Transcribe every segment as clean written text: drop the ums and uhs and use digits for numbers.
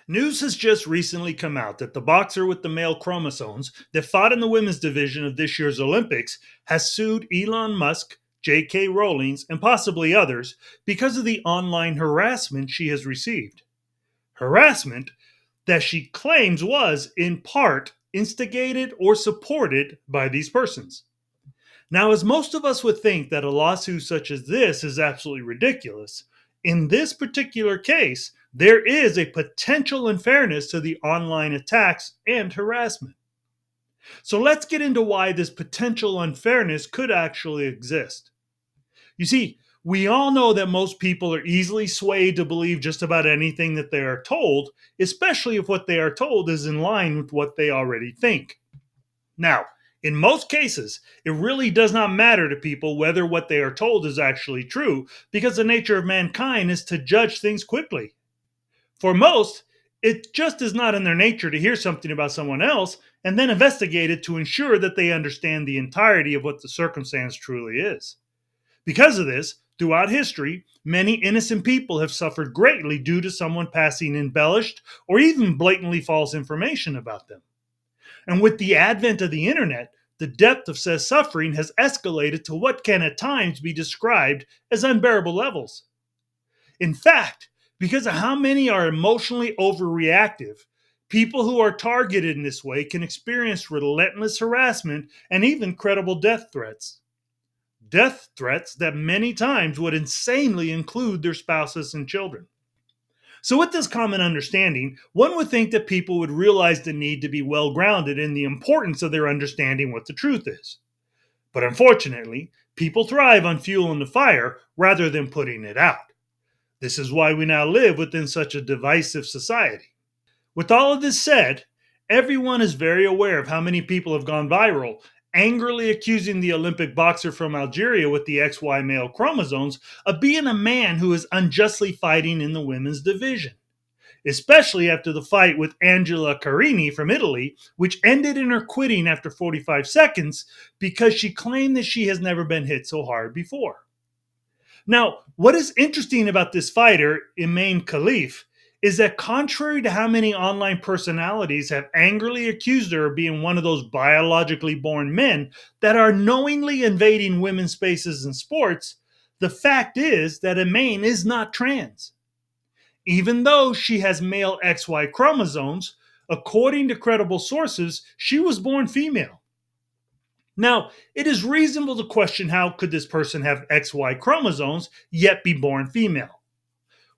News has just recently come out that the boxer with the male chromosomes that fought in the women's division of this year's Olympics has sued Elon Musk, J.K. Rowling, and possibly others because of the online harassment she has received. Harassment that she claims was, in part, instigated or supported by these persons. Now, as most of us would think that a lawsuit such as this is absolutely ridiculous, in this particular case, there is a potential unfairness to the online attacks and harassment. So let's get into why this potential unfairness could actually exist. You see, we all know that most people are easily swayed to believe just about anything that they are told, especially if what they are told is in line with what they already think. Now, in most cases, it really does not matter to people whether what they are told is actually true, because the nature of mankind is to judge things quickly. For most, it just is not in their nature to hear something about someone else and then investigate it to ensure that they understand the entirety of what the circumstance truly is. Because of this, throughout history, many innocent people have suffered greatly due to someone passing embellished or even blatantly false information about them. And with the advent of the internet, the depth of said suffering has escalated to what can at times be described as unbearable levels. In fact, because of how many are emotionally overreactive, people who are targeted in this way can experience relentless harassment and even credible death threats. Death threats that many times would insanely include their spouses and children. So, with this common understanding, one would think that people would realize the need to be well grounded in the importance of their understanding what the truth is. But unfortunately, people thrive on fueling the fire rather than putting it out. This is why we now live within such a divisive society. With all of this said, everyone is very aware of how many people have gone viral, angrily accusing the Olympic boxer from Algeria with the XY male chromosomes of being a man who is unjustly fighting in the women's division. Especially after the fight with Angela Carini from Italy, which ended in her quitting after 45 seconds because she claimed that she has never been hit so hard before. Now, what is interesting about this fighter, Imane Khalif, is that contrary to how many online personalities have angrily accused her of being one of those biologically born men that are knowingly invading women's spaces in sports, the fact is that Imane is not trans. Even though she has male XY chromosomes, according to credible sources, she was born female. Now, it is reasonable to question how could this person have XY chromosomes yet be born female?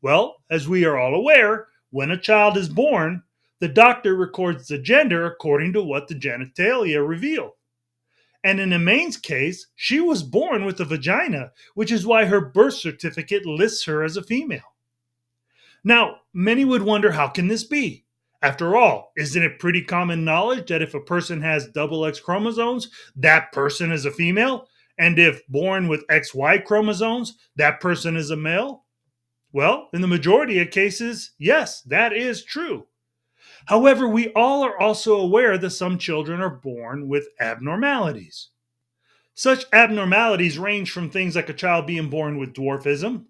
Well, as we are all aware, when a child is born, the doctor records the gender according to what the genitalia reveal. And in Imane's case, she was born with a vagina, which is why her birth certificate lists her as a female. Now, many would wonder how can this be? After all, isn't it pretty common knowledge that if a person has double X chromosomes, that person is a female? And if born with XY chromosomes, that person is a male? Well, in the majority of cases, yes, that is true. However, we all are also aware that some children are born with abnormalities. Such abnormalities range from things like a child being born with dwarfism,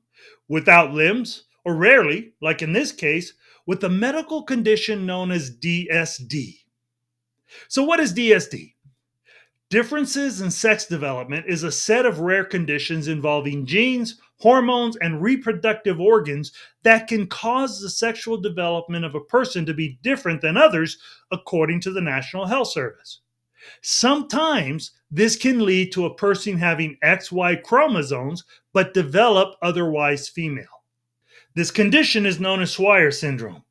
without limbs, or rarely, like in this case, with a medical condition known as DSD. So, what is DSD? Differences in sex development is a set of rare conditions involving genes, hormones, and reproductive organs that can cause the sexual development of a person to be different than others according to the National Health Service. Sometimes this can lead to a person having XY chromosomes but develop otherwise female. This condition is known as Swyer syndrome,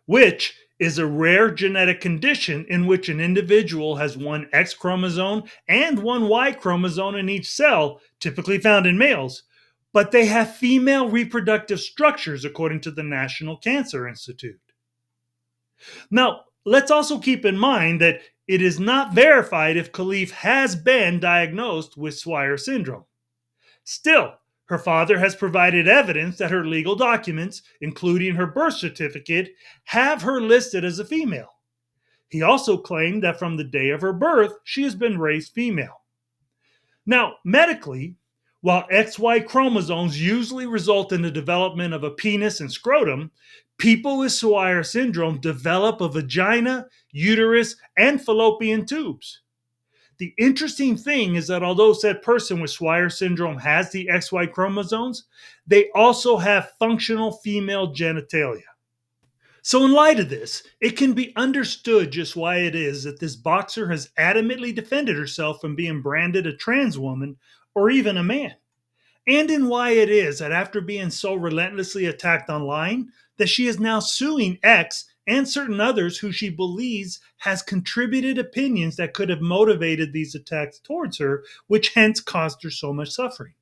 which is a rare genetic condition in which an individual has one X chromosome and one Y chromosome in each cell, typically found in males, but they have female reproductive structures according to the National Cancer Institute. Now, let's also keep in mind that it is not verified if Khalif has been diagnosed with Swyer syndrome. Still, her father has provided evidence that her legal documents, including her birth certificate, have her listed as a female. He also claimed that from the day of her birth, she has been raised female. Now, medically, While XY chromosomes usually result in the development of a penis and scrotum, people with Swyer syndrome develop a vagina, uterus, and fallopian tubes. The interesting thing is that although said person with Swyer syndrome has the XY chromosomes, they also have functional female genitalia. So, in light of this, it can be understood just why it is that this boxer has adamantly defended herself from being branded a trans woman or even a man. And in why it is that after being so relentlessly attacked online, that she is now suing X and certain others who she believes has contributed opinions that could have motivated these attacks towards her, which hence caused her so much suffering.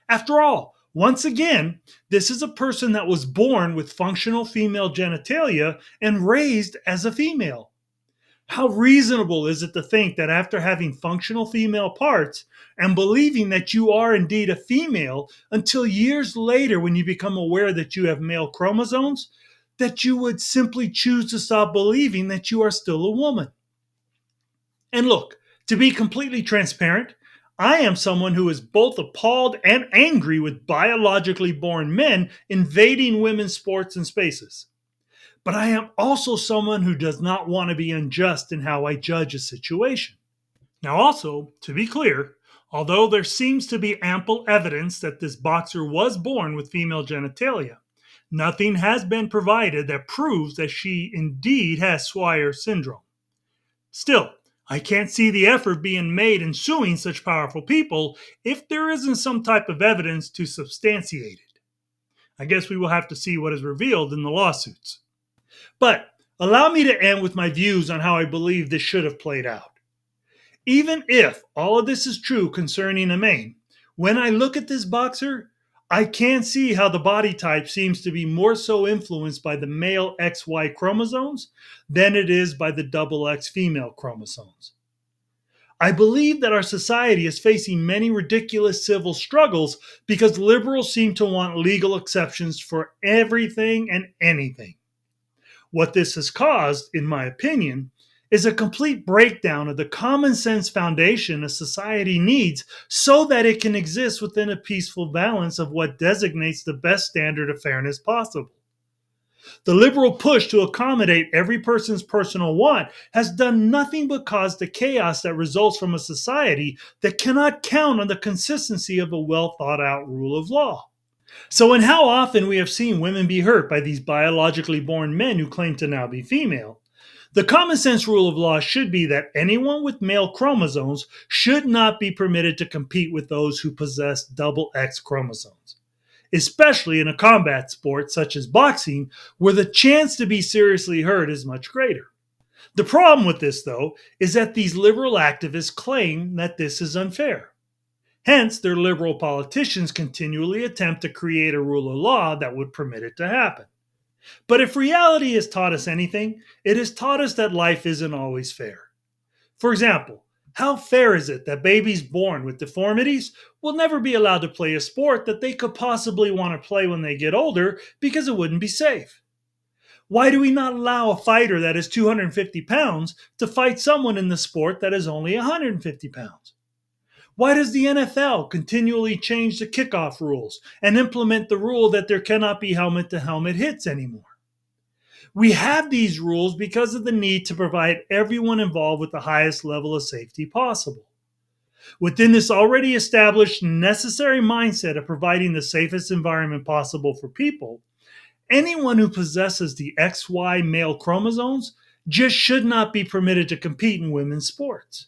After all, once again, this is a person that was born with functional female genitalia and raised as a female. How reasonable is it to think that after having functional female parts and believing that you are indeed a female until years later when you become aware that you have male chromosomes, that you would simply choose to stop believing that you are still a woman? And look, to be completely transparent, I am someone who is both appalled and angry with biologically born men invading women's sports and spaces. But I am also someone who does not want to be unjust in how I judge a situation. Now, also, to be clear, although there seems to be ample evidence that this boxer was born with female genitalia, nothing has been provided that proves that she indeed has Swyer syndrome. Still, I can't see the effort being made in suing such powerful people if there isn't some type of evidence to substantiate it. I guess we will have to see what is revealed in the lawsuits. But allow me to end with my views on how I believe this should have played out. Even if all of this is true concerning Emaine, when I look at this boxer, I can see how the body type seems to be more so influenced by the male XY chromosomes than it is by the double X female chromosomes. I believe that our society is facing many ridiculous civil struggles because liberals seem to want legal exceptions for everything and anything. What this has caused, in my opinion, is a complete breakdown of the common sense foundation a society needs so that it can exist within a peaceful balance of what designates the best standard of fairness possible. The liberal push to accommodate every person's personal want has done nothing but cause the chaos that results from a society that cannot count on the consistency of a well thought out rule of law. So, in how often we have seen women be hurt by these biologically born men who claim to now be female, the common sense rule of law should be that anyone with male chromosomes should not be permitted to compete with those who possess double X chromosomes, especially in a combat sport such as boxing, where the chance to be seriously hurt is much greater. The problem with this, though, is that these liberal activists claim that this is unfair. Hence, their liberal politicians continually attempt to create a rule of law that would permit it to happen. But if reality has taught us anything, it has taught us that life isn't always fair. For example, how fair is it that babies born with deformities will never be allowed to play a sport that they could possibly want to play when they get older because it wouldn't be safe? Why do we not allow a fighter that is 250 pounds to fight someone in the sport that is only 150 pounds? Why does the NFL continually change the kickoff rules and implement the rule that there cannot be helmet to helmet hits anymore? We have these rules because of the need to provide everyone involved with the highest level of safety possible. Within this already established necessary mindset of providing the safest environment possible for people, anyone who possesses the XY male chromosomes just should not be permitted to compete in women's sports.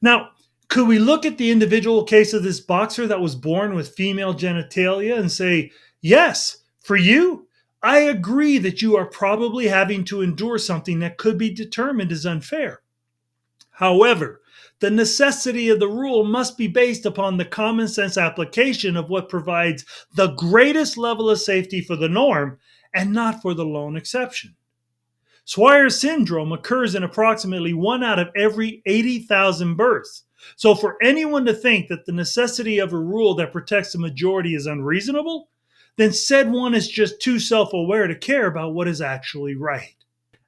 Now, could we look at the individual case of this boxer that was born with female genitalia and say, yes, for you, I agree that you are probably having to endure something that could be determined as unfair. However, the necessity of the rule must be based upon the common sense application of what provides the greatest level of safety for the norm and not for the lone exception. Swyer syndrome occurs in approximately 1 out of every 80,000 births. So, for anyone to think that the necessity of a rule that protects the majority is unreasonable, then said one is just too self aware to care about what is actually right.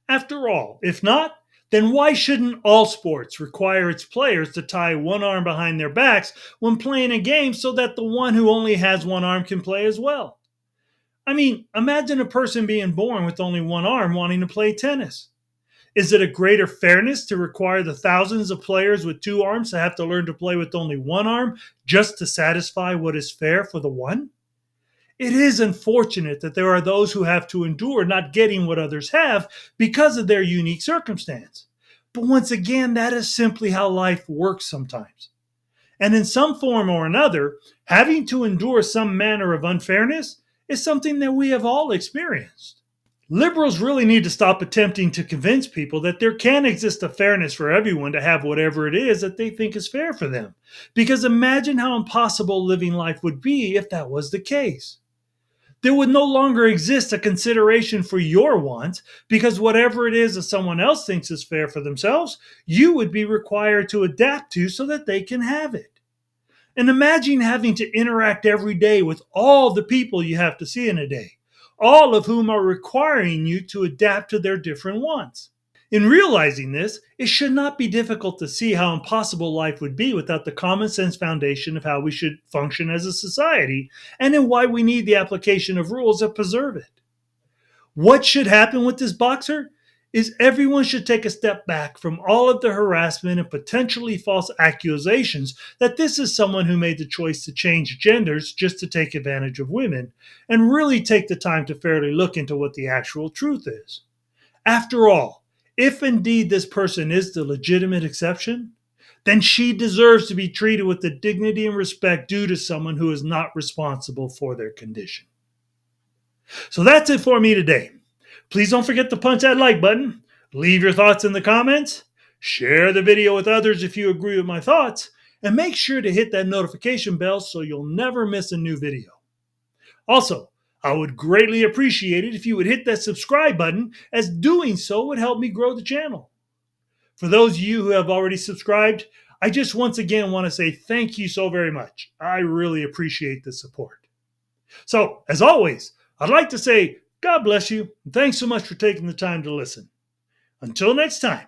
After all, if not, then why shouldn't all sports require its players to tie one arm behind their backs when playing a game so that the one who only has one arm can play as well? I mean, imagine a person being born with only one arm wanting to play tennis. Is it a greater fairness to require the thousands of players with two arms to have to learn to play with only one arm just to satisfy what is fair for the one? It is unfortunate that there are those who have to endure not getting what others have because of their unique circumstance. But once again, that is simply how life works sometimes. And in some form or another, having to endure some manner of unfairness is something that we have all experienced. Liberals really need to stop attempting to convince people that there can exist a fairness for everyone to have whatever it is that they think is fair for them. Because imagine how impossible living life would be if that was the case. There would no longer exist a consideration for your wants because whatever it is that someone else thinks is fair for themselves, you would be required to adapt to so that they can have it. And imagine having to interact every day with all the people you have to see in a day, all of whom are requiring you to adapt to their different wants. In realizing this, it should not be difficult to see how impossible life would be without the common sense foundation of how we should function as a society, and in why we need the application of rules that preserve it. What should happen with this boxer is everyone should take a step back from all of the harassment and potentially false accusations that this is someone who made the choice to change genders just to take advantage of women, and really take the time to fairly look into what the actual truth is. After all, if indeed this person is the legitimate exception, then she deserves to be treated with the dignity and respect due to someone who is not responsible for their condition. So that's it for me today. Please don't forget to punch that like button, leave your thoughts in the comments, share the video with others if you agree with my thoughts, and make sure to hit that notification bell so you'll never miss a new video. Also, I would greatly appreciate it if you would hit that subscribe button, as doing so would help me grow the channel. For those of you who have already subscribed, I just once again want to say thank you so very much. I really appreciate the support. So, as always, I'd like to say God bless you, and thanks so much for taking the time to listen. Until next time,